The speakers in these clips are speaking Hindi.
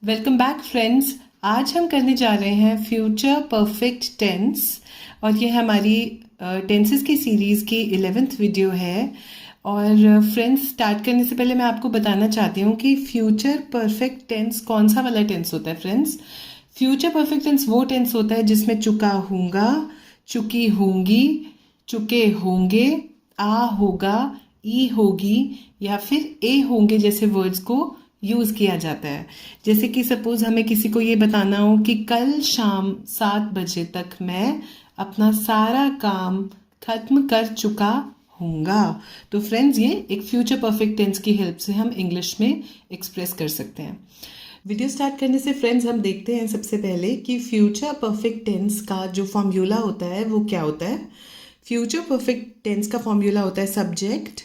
Welcome back friends. आज हम करने जा रहे हैं फ्यूचर परफेक्ट टेंस और ये हमारी टेंसेस की सीरीज़ की 11th वीडियो है। और फ्रेंड्स, स्टार्ट करने से पहले मैं आपको बताना चाहती हूँ कि फ्यूचर परफेक्ट टेंस कौन सा वाला टेंस होता है। फ्रेंड्स, फ्यूचर परफेक्ट टेंस वो टेंस होता है जिसमें चुका हूँगा, चुकी होंगी, चुके होंगे, आ होगा, ई होगी या फिर ए होंगे जैसे वर्ड्स को यूज़ किया जाता है। जैसे कि सपोज हमें किसी को ये बताना हो कि कल शाम 7 बजे तक मैं अपना सारा काम खत्म कर चुका हूँगा। तो फ्रेंड्स, ये एक फ्यूचर परफेक्ट टेंस की हेल्प से हम इंग्लिश में एक्सप्रेस कर सकते हैं। वीडियो स्टार्ट करने से फ्रेंड्स हम देखते हैं सबसे पहले कि फ्यूचर परफेक्ट टेंस का जो फॉर्मूला होता है वो क्या होता है। फ्यूचर परफेक्ट टेंस का फॉर्मूला होता है सब्जेक्ट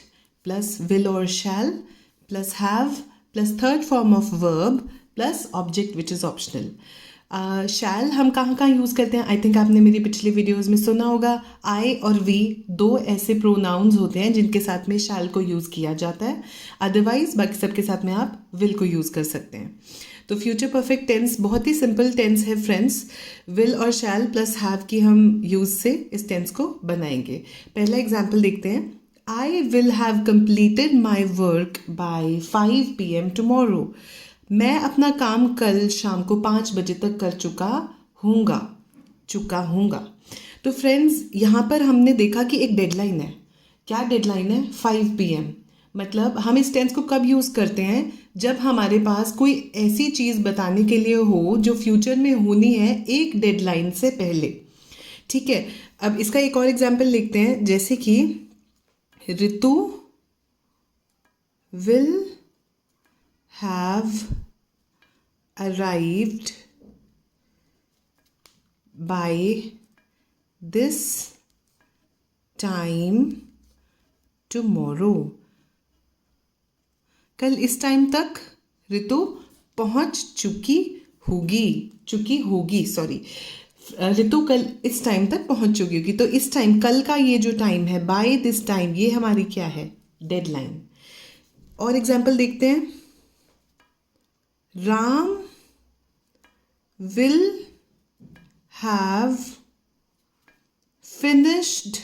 प्लस विल और shall plus have plus third form of verb plus object which is optional. Shall हम कहाँ कहाँ यूज़ करते हैं? आई थिंक आपने मेरी पिछली वीडियोज़ में सुना होगा। आई और वी दो ऐसे प्रोनाउंस होते हैं जिनके साथ में शैल को यूज़ किया जाता है। अदरवाइज बाकी सबके साथ में आप विल को यूज़ कर सकते हैं। तो फ्यूचर परफेक्ट टेंस बहुत ही सिंपल टेंस है फ्रेंड्स। विल और शैल प्लस हैव की हम यूज़ से इस टेंस को बनाएंगे। पहला एग्जाम्पल देखते हैं। I will have completed my work by 5 p.m. tomorrow. मैं अपना काम कल शाम को 5 बजे तक कर चुका हूँगा। तो फ्रेंड्स, यहाँ पर हमने देखा कि एक डेडलाइन है। क्या डेडलाइन है? 5 p.m. मतलब हम इस टेंस को कब यूज़ करते हैं? जब हमारे पास कोई ऐसी चीज़ बताने के लिए हो जो फ्यूचर में होनी है एक डेडलाइन से पहले। ठीक है, अब इसका एक और एग्जाम्पल लिखते हैं। जैसे कि Ritu will have arrived by this time tomorrow. कल इस टाइम तक रितु पहुंच चुकी होगी सॉरी। रितु कल इस टाइम तक पहुंच चुकी होगी। तो इस टाइम, कल का ये जो टाइम है, बाय दिस टाइम, ये हमारी क्या है? डेडलाइन। और एग्जाम्पल देखते हैं। Ram will have finished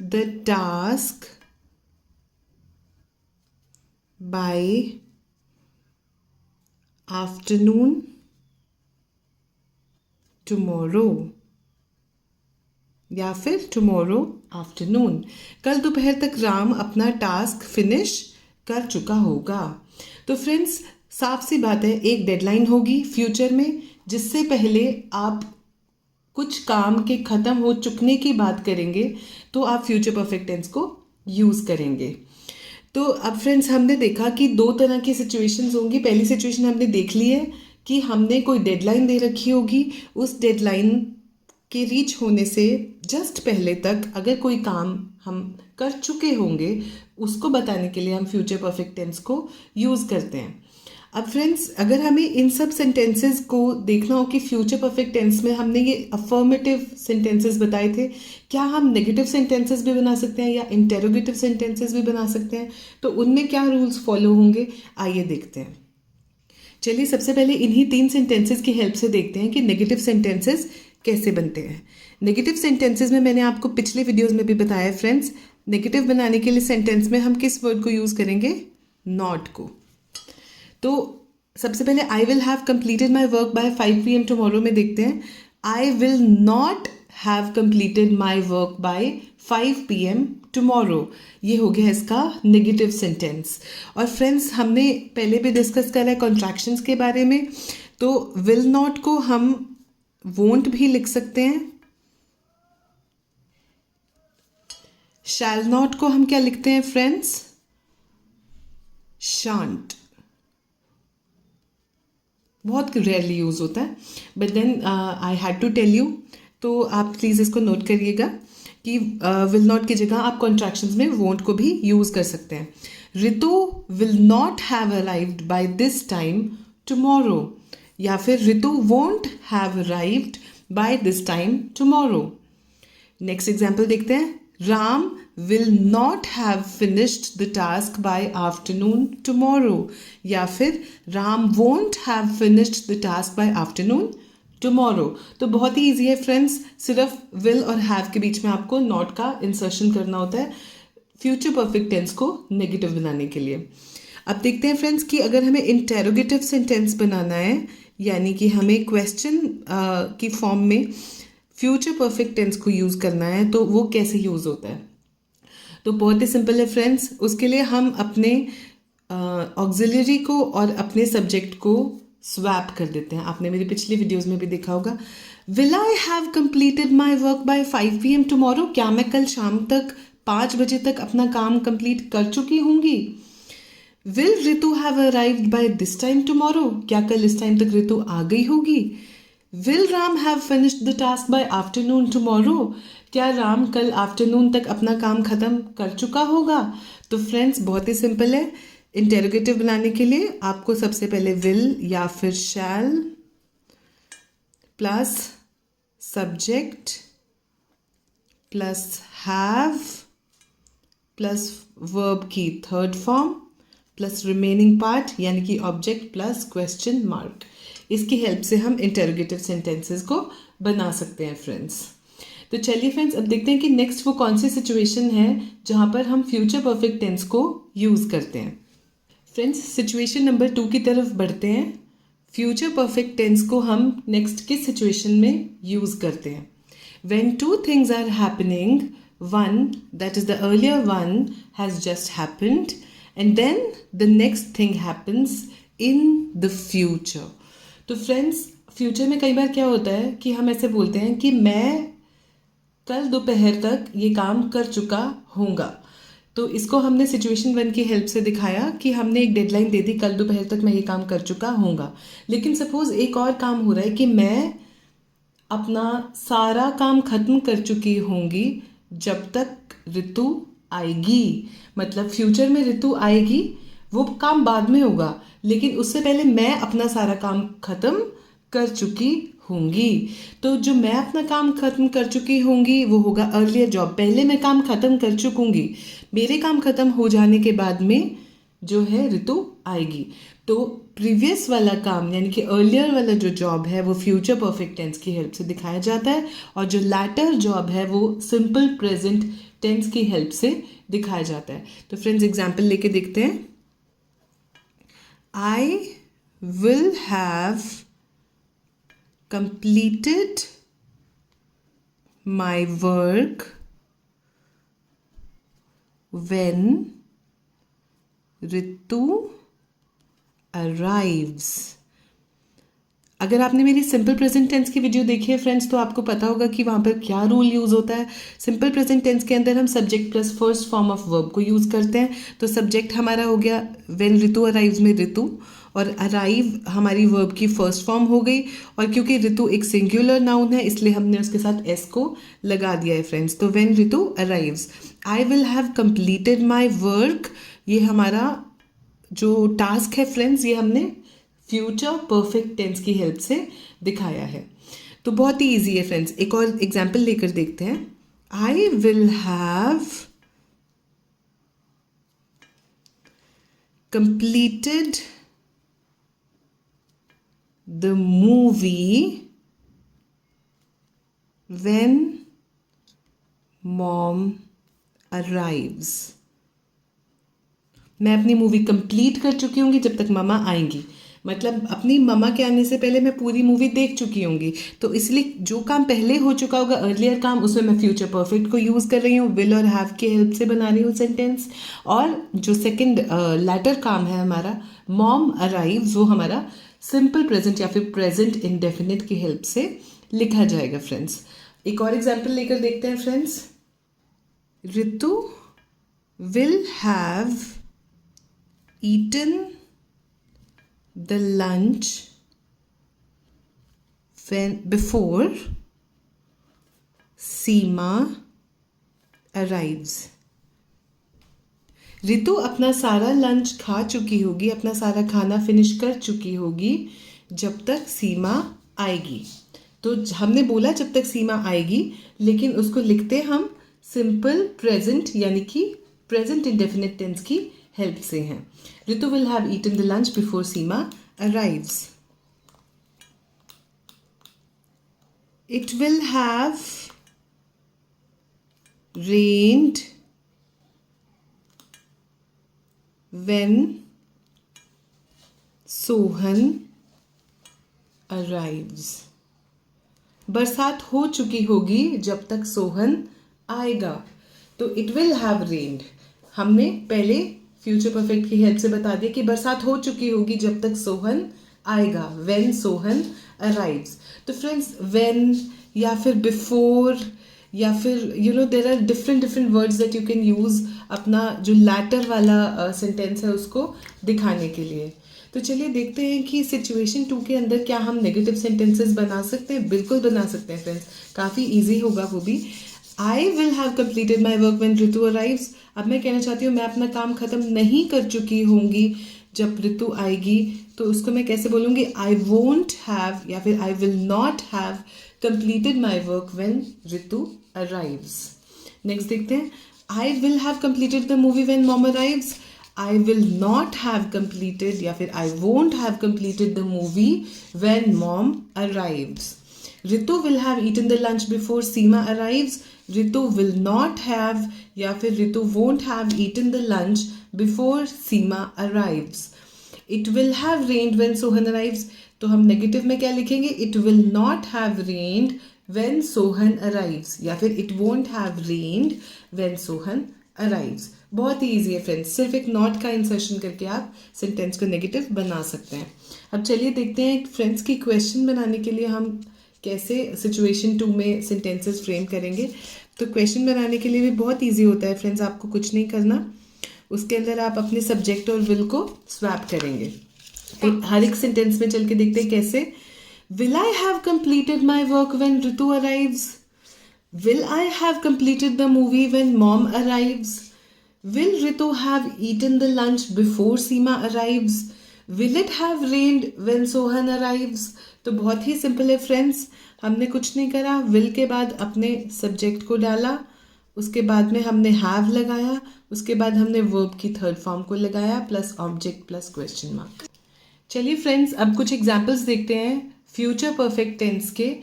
the task by afternoon tomorrow या फिर टुमारो आफ्टरनून। कल दोपहर तक राम अपना टास्क फिनिश कर चुका होगा। तो फ्रेंड्स, साफ सी बात है, एक डेडलाइन होगी फ्यूचर में जिससे पहले आप कुछ काम के ख़त्म हो चुकने की बात करेंगे तो आप फ्यूचर परफेक्ट टेंस को यूज़ करेंगे। तो अब फ्रेंड्स, हमने देखा कि दो तरह की सिचुएशंस होंगी। पहली सिचुएशन हमने देख ली है कि हमने कोई डेडलाइन दे रखी होगी, उस डेडलाइन के रीच होने से जस्ट पहले तक अगर कोई काम हम कर चुके होंगे उसको बताने के लिए हम फ्यूचर परफेक्ट टेंस को यूज़ करते हैं। अब फ्रेंड्स, अगर हमें इन सब सेंटेंसेस को देखना हो कि फ्यूचर परफेक्ट टेंस में हमने ये अफर्मेटिव सेंटेंसेस बताए थे, क्या हम नेगेटिव सेंटेंसेस भी बना सकते हैं या इंटेरोगेटिव सेंटेंसेस भी बना सकते हैं? तो उनमें क्या रूल्स फॉलो होंगे, आइए देखते हैं। चलिए, सबसे पहले इन्हीं 3 सेंटेंसेस की हेल्प से देखते हैं कि नेगेटिव सेंटेंसेस कैसे बनते हैं। नेगेटिव सेंटेंसेस में मैंने आपको पिछले वीडियोस में भी बताया फ्रेंड्स, नेगेटिव बनाने के लिए सेंटेंस में हम किस वर्ड को यूज़ करेंगे? नॉट को। तो सबसे पहले I will have completed my work by 5 p.m. Tomorrow में देखते हैं। I will not have completed my work by 5 p.m. Tomorrow, ये हो गया इसका नेगेटिव सेंटेंस। और फ्रेंड्स, हमने पहले भी डिस्कस करा है कॉन्ट्रैक्शंस के बारे में। तो विल नॉट को हम वोंट भी लिख सकते हैं। शैल नॉट को हम क्या लिखते हैं फ्रेंड्स? शांट। बहुत रेयरली यूज़ होता है, but then I had to tell you. तो आप प्लीज़ इसको नोट करिएगा कि विल नॉट की जगह आप कॉन्ट्रैक्शंस में वोंट को भी यूज़ कर सकते हैं। Ritu will not have arrived by this time tomorrow या फिर Ritu won't have arrived by this time tomorrow. Next example देखते हैं। Ram will not have finished the task by afternoon tomorrow, या फिर Ram won't have finished the task by afternoon tomorrow। तो बहुत ही ईजी है फ्रेंड्स, सिर्फ will और have के बीच में आपको not का इंसर्शन करना होता है फ्यूचर परफेक्ट टेंस को नेगेटिव बनाने के लिए। अब देखते हैं फ्रेंड्स कि अगर हमें इंटेरोगेटिव सेंटेंस बनाना है, यानी कि हमें क्वेश्चन की फॉर्म में फ्यूचर परफेक्ट टेंस को यूज़ करना है, तो वो कैसे यूज़ होता है। तो बहुत ही सिंपल है फ्रेंड्स, उसके लिए हम अपने ऑक्सिलरी को और अपने सब्जेक्ट को स्वैप कर देते हैं। आपने मेरी पिछली वीडियोस में भी देखा होगा। Will I have completed my work by 5 PM tomorrow, क्या मैं कल शाम तक 5 बजे तक अपना काम कंप्लीट कर चुकी होंगी। Will Ritu have arrived by this time tomorrow, क्या कल इस टाइम तक रितु आ गई होगी। Will Ram have finished the task by afternoon tomorrow, क्या राम कल आफ्टरनून तक अपना काम खत्म कर चुका होगा। तो फ्रेंड्स बहुत ही सिंपल है, इंटेरोगेटिव बनाने के लिए आपको सबसे पहले विल या फिर shall plus subject plus have plus verb की third form plus remaining part यानी कि ऑब्जेक्ट प्लस क्वेश्चन मार्क, इसकी हेल्प से हम इंटेरोगेटिव सेंटेंसेस को बना सकते हैं फ्रेंड्स। तो चलिए फ्रेंड्स, अब देखते हैं कि नेक्स्ट वो कौन सी सिचुएशन है जहाँ पर हम फ्यूचर परफेक्ट टेंस को यूज़ करते हैं। फ्रेंड्स सिचुएशन नंबर 2 की तरफ बढ़ते हैं। फ्यूचर परफेक्ट टेंस को हम नेक्स्ट किस सिचुएशन में यूज़ करते हैं। When two things are happening, one, that is the earlier one, has just happened, and then the next thing happens in the future. तो फ्रेंड्स फ्यूचर में कई बार क्या होता है कि हम ऐसे बोलते हैं कि मैं कल दोपहर तक ये काम कर चुका होऊंगा। तो इसको हमने सिचुएशन 1 की हेल्प से दिखाया कि हमने एक डेडलाइन दे दी, कल दोपहर तक मैं ये काम कर चुका होऊंगा। लेकिन सपोज एक और काम हो रहा है कि मैं अपना सारा काम खत्म कर चुकी होंगी जब तक ऋतु आएगी। मतलब फ्यूचर में ऋतु आएगी, वो काम बाद में होगा, लेकिन उससे पहले मैं अपना सारा काम खत्म कर चुकी होंगी। तो जो मैं अपना काम खत्म कर चुकी होंगी वो होगा अर्लियर जॉब, पहले मैं काम खत्म कर चुकूंगी, मेरे काम खत्म हो जाने के बाद में जो है ऋतु आएगी। तो प्रीवियस वाला काम यानी कि अर्लियर वाला जो जॉब है वो फ्यूचर परफेक्ट टेंस की हेल्प से दिखाया जाता है, और जो लैटर जॉब है वो सिंपल प्रेजेंट टेंस की हेल्प से दिखाया जाता है। तो फ्रेंड्स एग्जांपल लेके देखते हैं। I will have completed my work when Ritu arrives. अगर आपने मेरी सिंपल प्रेजेंट टेंस की वीडियो देखी है फ्रेंड्स, तो आपको पता होगा कि वहाँ पर क्या रूल यूज़ होता है। सिंपल प्रेजेंट टेंस के अंदर हम subject plus first form of verb को यूज़ करते हैं। तो सब्जेक्ट हमारा हो गया व्हेन ऋतु अराइव्स में ऋतु, और अराइव हमारी वर्ब की फर्स्ट फॉर्म हो गई, और क्योंकि ऋतु एक सिंगुलर नाउन है इसलिए हमने उसके साथ एस को लगा दिया है फ्रेंड्स। तो when Ritu arrives, I will have completed my work, ये हमारा जो टास्क है फ्रेंड्स ये हमने फ्यूचर परफेक्ट टेंस की हेल्प से दिखाया है। तो बहुत ही ईजी है फ्रेंड्स। एक और एग्जाम्पल लेकर देखते हैं। I will have completed the movie when mom arrives, मैं अपनी मूवी कंप्लीट कर चुकी होंगी जब तक मामा आएंगी। मतलब अपनी मामा के आने से पहले मैं पूरी मूवी देख चुकी होंगी, तो इसलिए जो काम पहले हो चुका होगा अर्लियर काम, उसमें मैं फ्यूचर परफेक्ट को यूज़ कर रही हूँ, विल और हैव की हेल्प से बना रही हूँ सेंटेंस। और जो सेकंड लैटर काम है हमारा मॉम अराइव्स, वो हमारा सिंपल प्रेजेंट या फिर प्रेजेंट इंडेफिनिट की हेल्प से लिखा जाएगा फ्रेंड्स। एक और एग्जाम्पल लेकर देखते हैं friends. Ritu will have eaten the lunch before Seema arrives. ऋतु अपना सारा लंच खा चुकी होगी, अपना सारा खाना फिनिश कर चुकी होगी जब तक सीमा आएगी। तो हमने बोला जब तक सीमा आएगी, लेकिन उसको लिखते हम सिंपल प्रेजेंट यानी कि प्रेजेंट इंडेफिनिट टेंस की हेल्प से हैं। Ritu will have eaten the lunch before Seema arrives. It will have rained when Sohan arrives। बरसात हो चुकी होगी जब तक सोहन आएगा। तो इट विल हैव रेन्ड, हमने पहले फ्यूचर परफेक्ट की हेल्प से बता दिया कि बरसात हो चुकी होगी जब तक सोहन आएगा, when सोहन arrives। तो फ्रेंड्स when या फिर बिफोर या फिर there are different words that you can use अपना जो लैटर वाला सेंटेंस है उसको दिखाने के लिए। तो चलिए देखते हैं कि सिचुएशन 2 के अंदर क्या हम नेगेटिव सेंटेंसेस बना सकते हैं। बिल्कुल बना सकते हैं फ्रेंड्स, काफ़ी ईजी होगा वो भी। I will have completed my work when Ritu arrives. अब मैं कहना चाहती हूँ मैं अपना काम ख़त्म नहीं कर चुकी होंगी जब ऋतु आएगी, तो उसको मैं कैसे बोलूँगी? आई वोंट हैव या फिर I will not have completed my work when Ritu arrives. Next देखते हैं, I will have completed the movie when mom arrives. I will not have completed या फिर I won't have completed the movie when mom arrives. Ritu will have eaten the lunch before Seema arrives. Ritu will not have या फिर Ritu won't have eaten the lunch before Seema arrives. It will have rained when Sohan arrives. तो हम नेगेटिव में क्या लिखेंगे? It will not have rained when Sohan arrives या फिर it won't have rained when Sohan arrives. बहुत ही ईजी है फ्रेंड्स, सिर्फ एक नॉट का इंसर्शन करके आप सेंटेंस को नेगेटिव बना सकते हैं। अब चलिए देखते हैं फ्रेंड्स की क्वेश्चन बनाने के लिए हम कैसे सिचुएशन 2 में सेंटेंसेस फ्रेम करेंगे। तो क्वेश्चन बनाने के लिए भी बहुत ईजी होता है फ्रेंड्स, आपको कुछ नहीं करना। उसके अंदर आप अपने सब्जेक्ट और विल को स्वैप करेंगे। हर एक सेंटेंस में चल के देखते हैं कैसे। Will I have completed my work when Ritu arrives. Will I have completed the movie when mom arrives. Will Ritu have eaten the lunch before Seema arrives. Will it have rained when Sohan arrives. तो बहुत ही सिंपल है फ्रेंड्स, हमने कुछ नहीं करा, विल के बाद अपने सब्जेक्ट को डाला, उसके बाद में हमने हैव लगाया, उसके बाद हमने वर्ब की थर्ड फॉर्म को लगाया plus object plus question mark. चलिए फ्रेंड्स अब कुछ एग्जाम्पल्स देखते हैं फ्यूचर परफेक्ट टेंस के,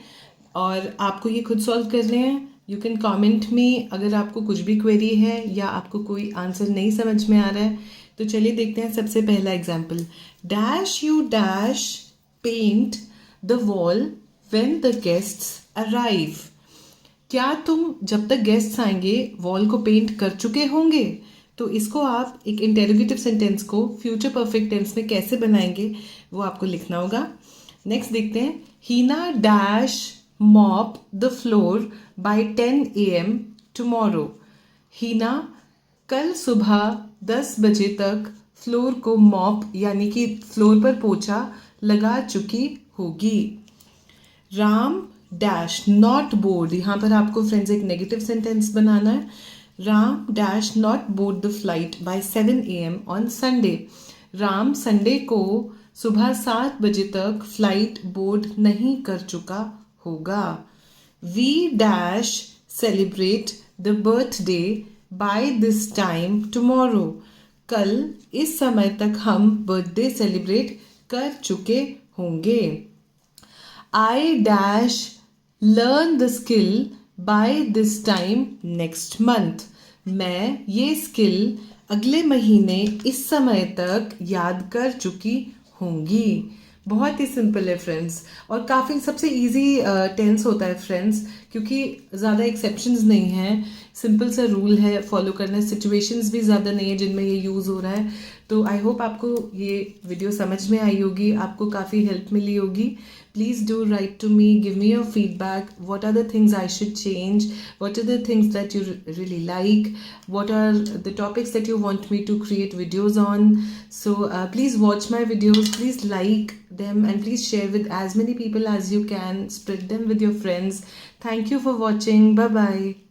और आपको ये खुद सॉल्व करने हैं। यू कैन कमेंट मी अगर आपको कुछ भी क्वेरी है या आपको कोई आंसर नहीं समझ में आ रहा है। तो चलिए देखते हैं सबसे पहला example. Dash you dash paint the wall when the guests arrive. क्या तुम जब तक गेस्ट्स आएंगे वॉल को पेंट कर चुके होंगे? तो इसको आप एक इंटेरोगेटिव सेंटेंस को फ्यूचर परफेक्ट टेंस में कैसे बनाएंगे वो आपको लिखना होगा। नेक्स्ट देखते हैं, Heena dash mop the floor by 10 AM tomorrow. Heena कल सुबह 10 बजे तक फ्लोर को मॉप यानी कि फ्लोर पर पोछा लगा चुकी होगी। राम डैश नॉट बोर्ड, यहाँ पर आपको फ्रेंड्स एक नेगेटिव सेंटेंस बनाना है। Ram dash not board the flight by 7 AM on Sunday. Ram Sunday को सुबह 7 बजे तक फ्लाइट बोर्ड नहीं कर चुका होगा। We dash celebrate the birthday by this time tomorrow. कल इस समय तक हम बर्थडे सेलिब्रेट कर चुके होंगे। I dash learn the skill by this time next month. मैं ये स्किल अगले महीने इस समय तक याद कर चुकी होंगी। बहुत ही सिंपल है फ्रेंड्स, और काफ़ी सबसे इजी टेंस होता है फ्रेंड्स, क्योंकि ज़्यादा एक्सेप्शंस नहीं हैं, सिंपल सा रूल है फॉलो करना है, सिचुएशंस भी ज़्यादा नहीं है जिनमें ये यूज़ हो रहा है। तो आई होप आपको ये वीडियो समझ में आई होगी, आपको काफ़ी हेल्प मिली होगी। Please do write to me, give me your feedback, what are the things I should change, what are the things that you really like, what are the topics that you want me to create videos on. So please watch my videos, please like them and please share with as many people as you can, spread them with your friends. Thank you for watching. Bye bye.